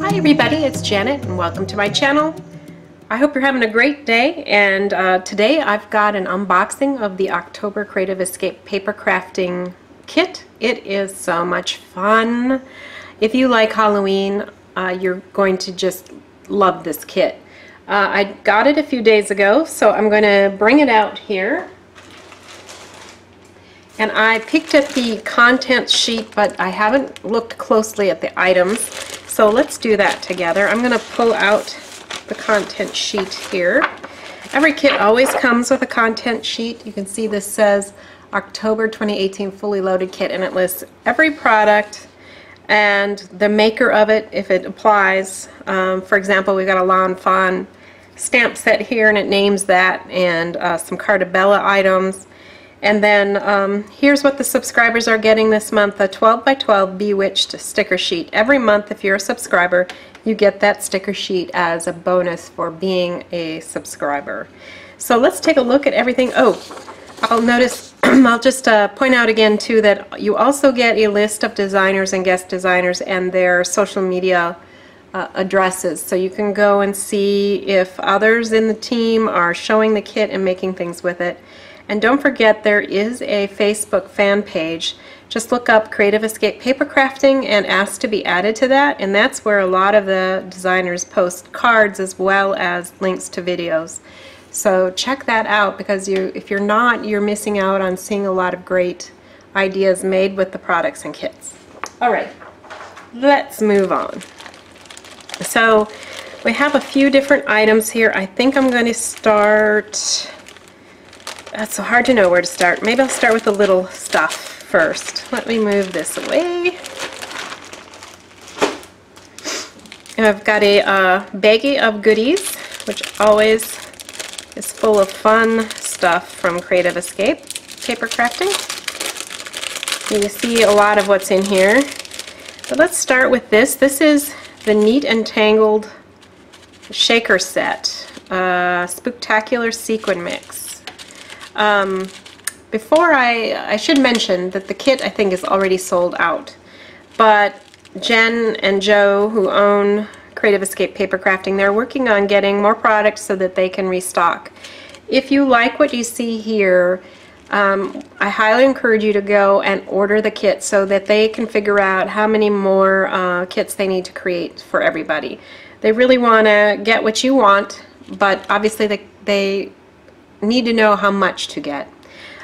Hi everybody, it's Janet and welcome to my channel. I hope you're having a great day, and today I've got an unboxing of the October Creative Escape Papercrafting kit. It is so much fun. If you like Halloween, you're going to just love this kit. I got it a few days ago, so I'm going to bring it out here. And I picked up the contents sheet, but I haven't looked closely at the items. So let's do that together. I'm going to pull out the content sheet here. Every kit always comes with a content sheet. You can see this says October 2018 fully loaded kit, and it lists every product and the maker of it if it applies. For example, we've got a Lawn Fawn stamp set here and it names that, and some Cartabella items. And then here's what the subscribers are getting this month: a 12 by 12 Bewitched sticker sheet. Every month, if you're a subscriber, you get that sticker sheet as a bonus for being a subscriber. So let's take a look at everything. Oh, I'll just point out again too that you also get a list of designers and guest designers and their social media addresses, so you can go and see if others in the team are showing the kit and making things with it. And don't forget, there is a Facebook fan page. Just look up Creative Escape Papercrafting and ask to be added to that, and that's where a lot of the designers post cards as well as links to videos. So check that out, because if you're not, you're missing out on seeing a lot of great ideas made with the products and kits. Alright, let's move on. So we have a few different items here. I think I'm going to start... That's so hard to know where to start. Maybe I'll start with the little stuff first. Let me move this away. I've got a baggie of goodies, which always is full of fun stuff from Creative Escape Papercrafting. You can see a lot of what's in here. But let's start with this. This is the Neat and Tangled shaker set, Spooktacular Sequin Mix. Before I should mention that the kit, I think, is already sold out, but Jen and Joe, who own Creative Escape Papercrafting, they're working on getting more products so that they can restock. If you like what you see here, I highly encourage you to go and order the kit so that they can figure out how many more kits they need to create for everybody. They really want to get what you want, but obviously they need to know how much to get.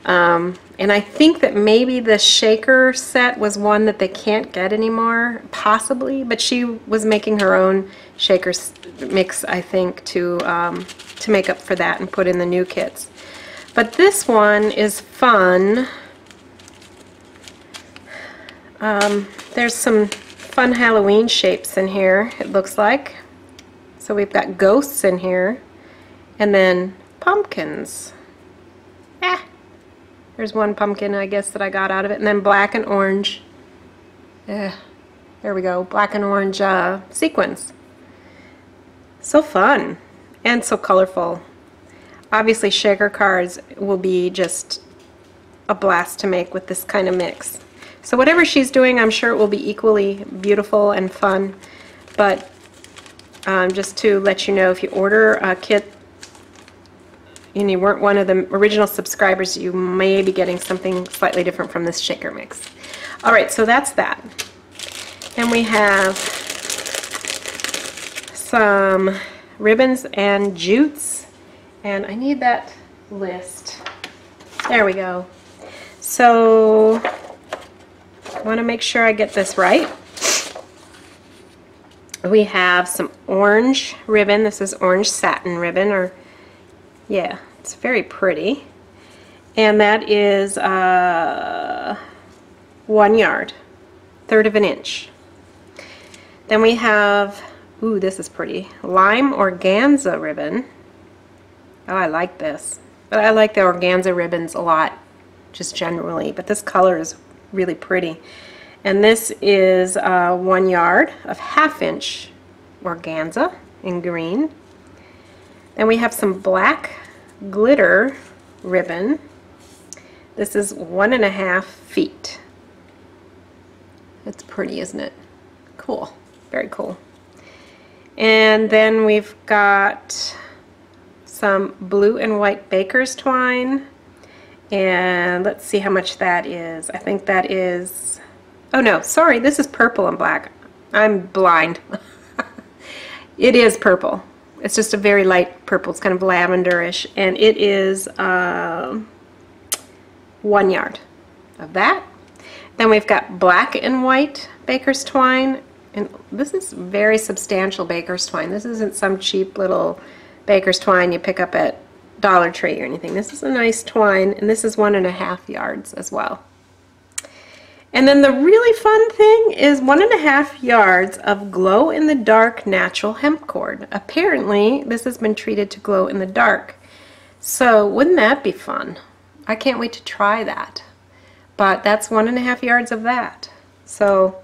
And I think that maybe the shaker set was one that they can't get anymore, possibly, but she was making her own shaker mix, I think, to make up for that and put in the new kits. But this one is fun. There's some fun Halloween shapes in here, it looks like. So we've got ghosts in here, and then pumpkins. There's one pumpkin, I guess, that I got out of it. And then black and orange. There we go. Black and orange sequins. So fun. And so colorful. Obviously, shaker cards will be just a blast to make with this kind of mix. So whatever she's doing, I'm sure it will be equally beautiful and fun. But just to let you know, if you order a kit and you weren't one of the original subscribers, you may be getting something slightly different from this shaker mix. Alright, so that's that. And we have some ribbons and jutes, and I need that list. There we go. So I want to make sure I get this right. We have some orange ribbon. This is orange satin ribbon, or yeah, it's very pretty. And that is 1 yard, 1/3 of an inch. Then we have, ooh, this is pretty, lime organza ribbon. Oh, I like this. But I like the organza ribbons a lot, just generally. But this color is really pretty. And this is 1 yard of 1/2 inch organza in green. Then we have some black glitter ribbon. This is 1.5 feet. It's pretty, isn't it? Cool. Very cool. And then we've got some blue and white baker's twine. And let's see how much that is. I think that is, oh no, sorry, this is purple and black. I'm blind. It is purple. It's just a very light purple. It's kind of lavenderish, and it is 1 yard of that. Then we've got black and white baker's twine, and this is very substantial baker's twine. This isn't some cheap little baker's twine you pick up at Dollar Tree or anything. This is a nice twine, and this is 1.5 yards as well. And then the really fun thing is 1.5 yards of glow-in-the-dark natural hemp cord. Apparently, this has been treated to glow in the dark. So wouldn't that be fun? I can't wait to try that. But that's 1.5 yards of that. So,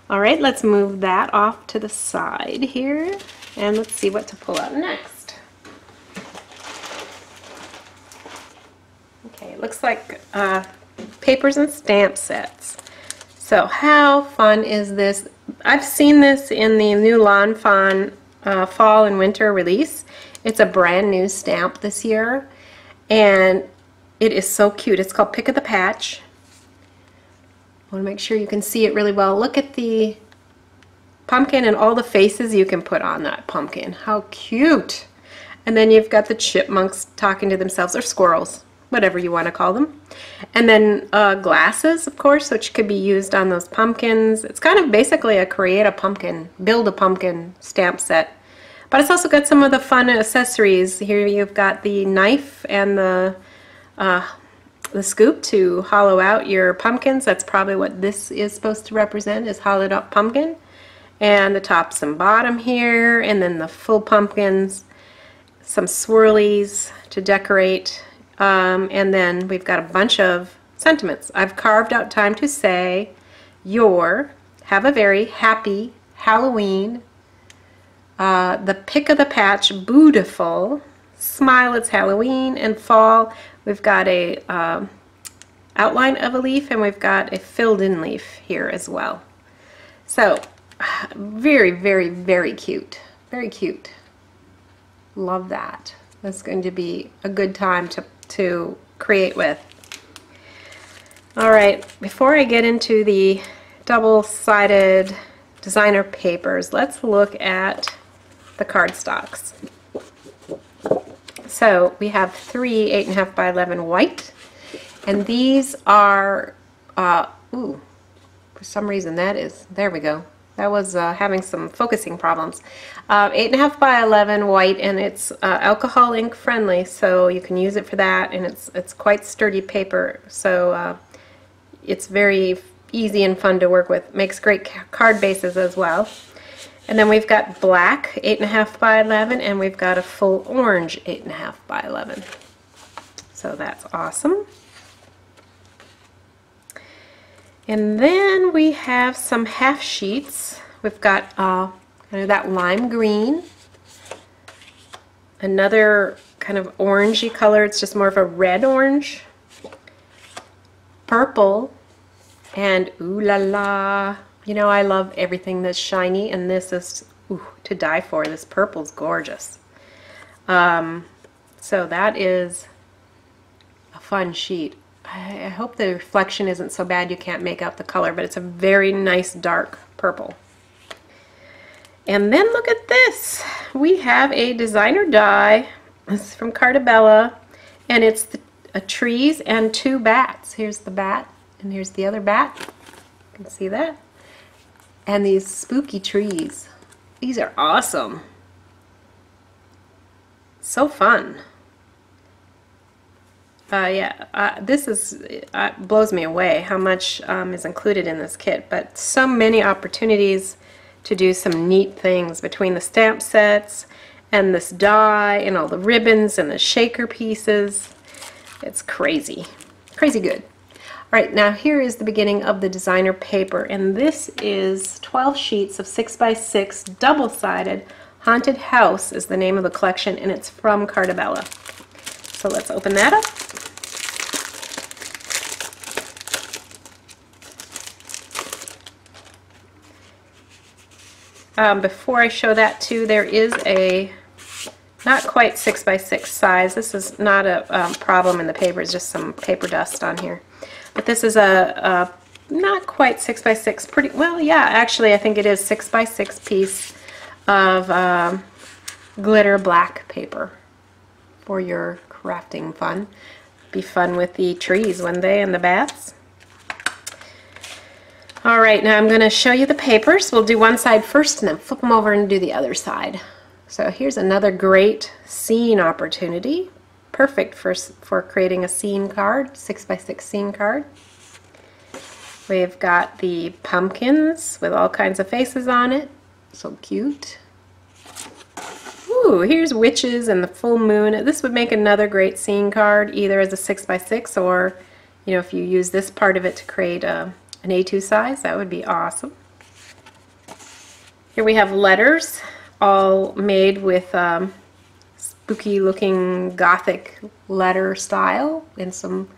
all right, let's move that off to the side here, and let's see what to pull out next. Okay, it looks like papers and stamp sets. So how fun is this? I've seen this in the new Lawn Fawn fall and winter release. It's a brand new stamp this year, and it is so cute. It's called Pick of the Patch. I want to make sure you can see it really well. Look at the pumpkin and all the faces you can put on that pumpkin. How cute! And then you've got the chipmunks talking to themselves, or squirrels, whatever you want to call them. And then glasses, of course, which could be used on those pumpkins. It's kind of basically a create a pumpkin, build a pumpkin stamp set. But it's also got some of the fun accessories. Here you've got the knife and the scoop to hollow out your pumpkins. That's probably what this is supposed to represent, is hollowed out pumpkin. And the tops and bottom here, and then the full pumpkins, some swirlies to decorate. And then we've got a bunch of sentiments. I've carved out time to say, have a very happy Halloween, the pick of the patch, beautiful, smile, it's Halloween, and fall. We've got a outline of a leaf, and we've got a filled in leaf here as well. So very, very, very cute. Very cute. Love that. That's going to be a good time to create with. Alright, before I get into the double-sided designer papers, let's look at the cardstocks. So we have 3 8.5 by 11 white, and these are, ooh, for some reason there we go. That was having some focusing problems. 8.5 by 11 white, and it's alcohol ink friendly, so you can use it for that, and it's quite sturdy paper, so it's very easy and fun to work with. Makes great card bases as well. And then we've got black 8.5 by 11, and we've got a full orange 8.5 by 11. So that's awesome. And then we have some half sheets. We've got kind of that lime green, another kind of orangey color, it's just more of a red orange, purple, and ooh la la. You know, I love everything that's shiny, and this is to die for. This purple's gorgeous. So that is a fun sheet. I hope the reflection isn't so bad you can't make out the color, but it's a very nice dark purple. And then look at this. We have a designer die. This is from Cartabella, and it's trees and 2 bats. Here's the bat, and here's the other bat. You can see that. And these spooky trees. These are awesome. So fun. This is blows me away how much is included in this kit, but so many opportunities to do some neat things between the stamp sets and this die and all the ribbons and the shaker pieces. It's crazy. Crazy good. Alright, now here is the beginning of the designer paper, and this is 12 sheets of 6x6 double-sided. Haunted House is the name of the collection, and it's from Cartabella. So let's open that up. before I show that too, there is a not quite 6x6 size. This is not a problem in the paper, it's just some paper dust on here. But this is a not quite 6x6, pretty, well, yeah, actually I think it is 6x6 piece of glitter black paper for your crafting fun. Be fun with the trees, wouldn't they, and the bats? Alright, now I'm going to show you the papers. We'll do one side first and then flip them over and do the other side. So here's another great scene opportunity. Perfect for creating a scene card, 6x6 scene card. We've got the pumpkins with all kinds of faces on it. So cute. Ooh, here's witches and the full moon. This would make another great scene card, either as a 6x6 or, you know, if you use this part of it to create an A2 size, that would be awesome. Here we have letters, all made with spooky looking gothic letter style and some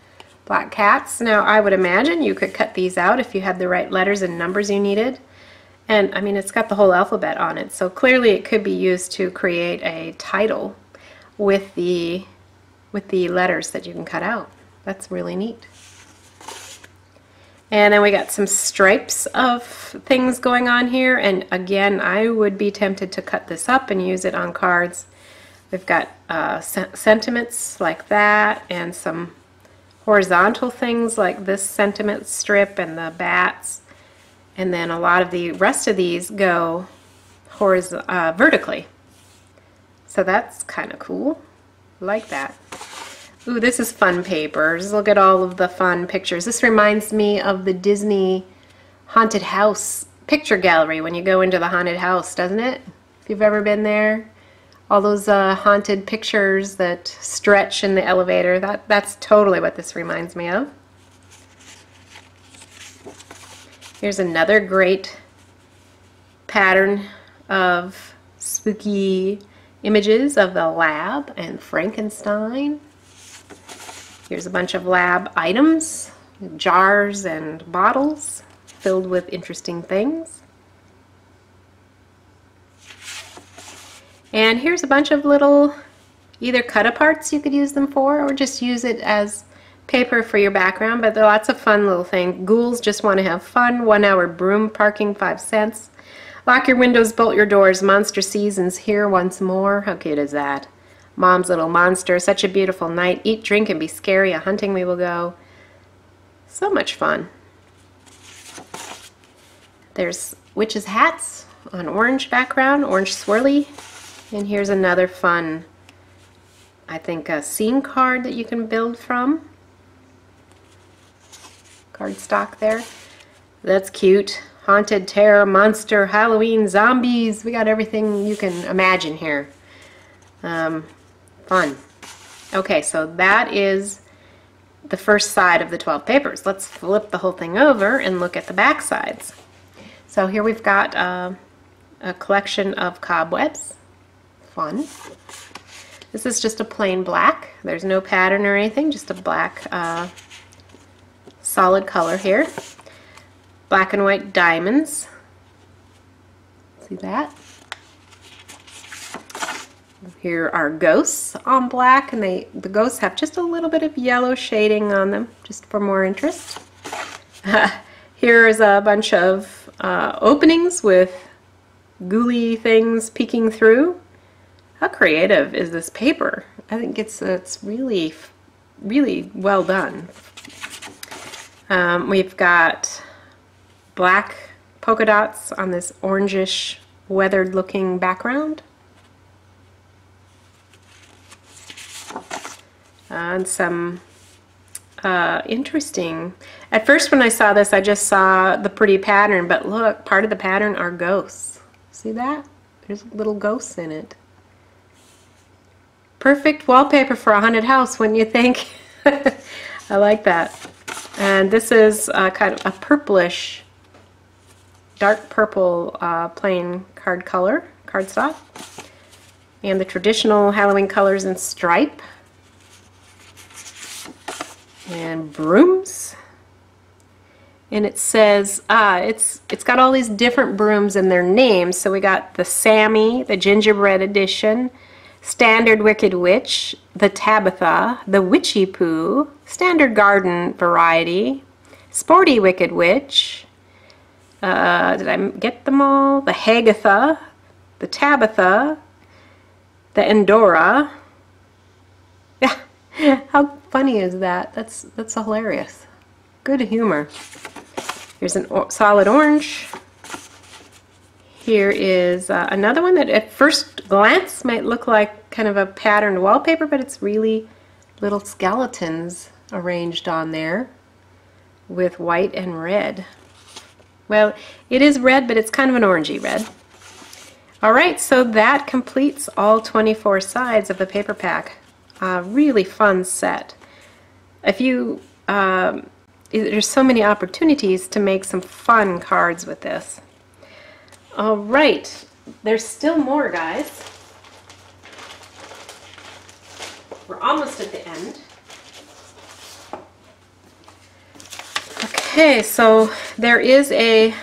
black cats. Now I would imagine you could cut these out if you had the right letters and numbers you needed. And I mean, it's got the whole alphabet on it, so clearly it could be used to create a title with the letters that you can cut out. That's really neat. And then we got some stripes of things going on here, and again, I would be tempted to cut this up and use it on cards. We've got sentiments like that, and some horizontal things like this sentiment strip and the bats. And then a lot of the rest of these go vertically. So that's kind of cool. I like that. Ooh, this is fun papers. Look at all of the fun pictures. This reminds me of the Disney haunted house picture gallery when you go into the haunted house, doesn't it? If you've ever been there. All those haunted pictures that stretch in the elevator. That's totally what this reminds me of. Here's another great pattern of spooky images of the lab and Frankenstein. Here's a bunch of lab items, jars and bottles filled with interesting things. And here's a bunch of little either cut-aparts you could use them for, or just use it as paper for your background, but there are lots of fun little things. Ghouls just want to have fun. 1 hour broom parking, 5 cents. Lock your windows, bolt your doors. Monster season's here once more. How cute is that? Mom's little monster. Such a beautiful night. Eat, drink, and be scary. A hunting we will go. So much fun. There's witches' hats on orange background, orange swirly. And here's another fun, I think, a scene card that you can build from. Cardstock there. That's cute. Haunted, terror, monster, Halloween, zombies. We got everything you can imagine here. Fun. Okay, so that is the first side of the 12 papers. Let's flip the whole thing over and look at the back sides. So here we've got a collection of cobwebs. Fun. This is just a plain black. There's no pattern or anything, just a black solid color here. Black and white diamonds. See that? Here are ghosts on black, and the ghosts have just a little bit of yellow shading on them, just for more interest. Here is a bunch of openings with ghouly things peeking through. How creative is this paper? I think it's really, really well done. We've got black polka dots on this orangish weathered looking background. And some interesting, at first when I saw this I just saw the pretty pattern, but look, part of the pattern are ghosts. See that? There's little ghosts in it. Perfect wallpaper for a haunted house, wouldn't you think? I like that. And this is kind of a purplish, dark purple plain cardstock. And the traditional Halloween colors in stripe. And brooms. And it says, it's got all these different brooms and their names. So we got the Sammy, the Gingerbread Edition, Standard Wicked Witch, the Tabitha, the Witchy Poo, Standard Garden Variety, Sporty Wicked Witch, did I get them all? The Hagatha, the Tabitha, the Endora. Yeah, how funny is that? That's hilarious. Good humor. Here's a solid orange. Here is another one that at first glance might look like kind of a patterned wallpaper, but it's really little skeletons arranged on there with white and red. Well, it is red, but it's kind of an orangey red. Alright, so that completes all 24 sides of the paper pack. Really fun set. If you there's so many opportunities to make some fun cards with this. Alright, there's still more, guys. We're almost at the end. Okay, so there is a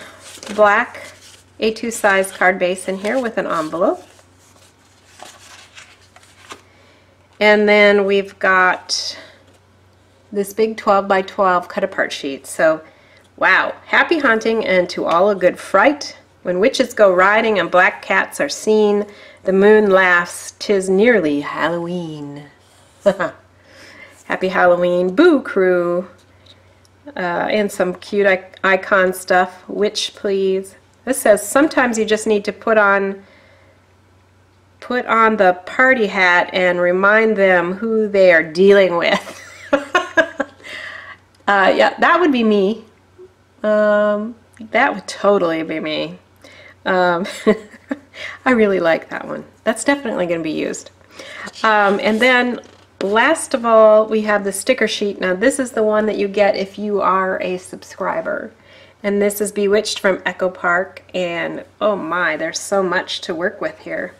black A2 size card base in here with an envelope. And then we've got this big 12 by 12 cut apart sheet. So, wow, happy hunting and to all a good fright. When witches go riding and black cats are seen, the moon laughs, 'tis nearly Halloween. Happy Halloween, Boo Crew. And some cute icon stuff. Witch, please. This says sometimes you just need to put on the party hat and remind them who they are dealing with. Yeah, that would be me. That would totally be me. I really like that one. That's definitely going to be used. And then last of all, we have the sticker sheet. Now this is the one that you get if you are a subscriber. And this is Bewitched from Echo Park, and oh my, there's so much to work with here.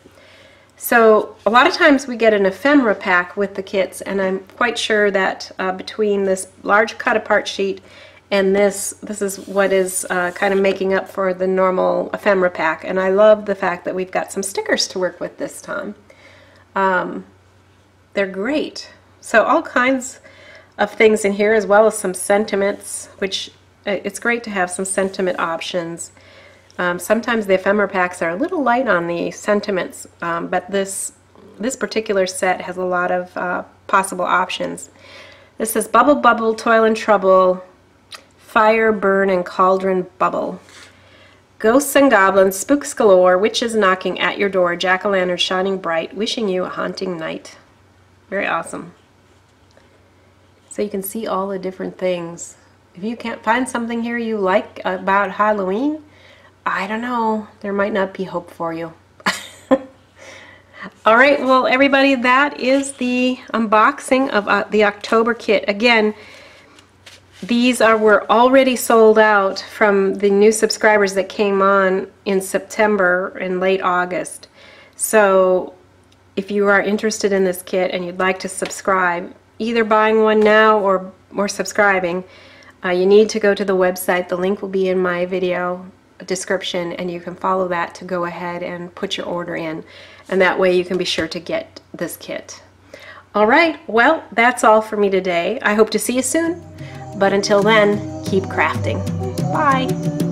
So a lot of times we get an ephemera pack with the kits, and I'm quite sure that between this large cut apart sheet and this is what is kind of making up for the normal ephemera pack. And I love the fact that we've got some stickers to work with this time. They're great. So all kinds of things in here, as well as some sentiments, which it's great to have some sentiment options. Sometimes the ephemera packs are a little light on the sentiments, but this particular set has a lot of possible options. This is Bubble Bubble, Toil and Trouble, Fire, Burn, and Cauldron Bubble. Ghosts and goblins, spooks galore, witches knocking at your door, jack-o'-lanterns shining bright, wishing you a haunting night. Very awesome. So you can see all the different things. If you can't find something here you like about Halloween, I don't know, there might not be hope for you. Alright, well everybody, that is the unboxing of the October kit. Again, these were already sold out from the new subscribers that came on in September and late August. So if you are interested in this kit and you'd like to subscribe, either buying one now or subscribing, you need to go to the website. The link will be in my video description, and you can follow that to go ahead and put your order in, and that way you can be sure to get this kit. Alright, well that's all for me today. I hope to see you soon, but until then, keep crafting. Bye!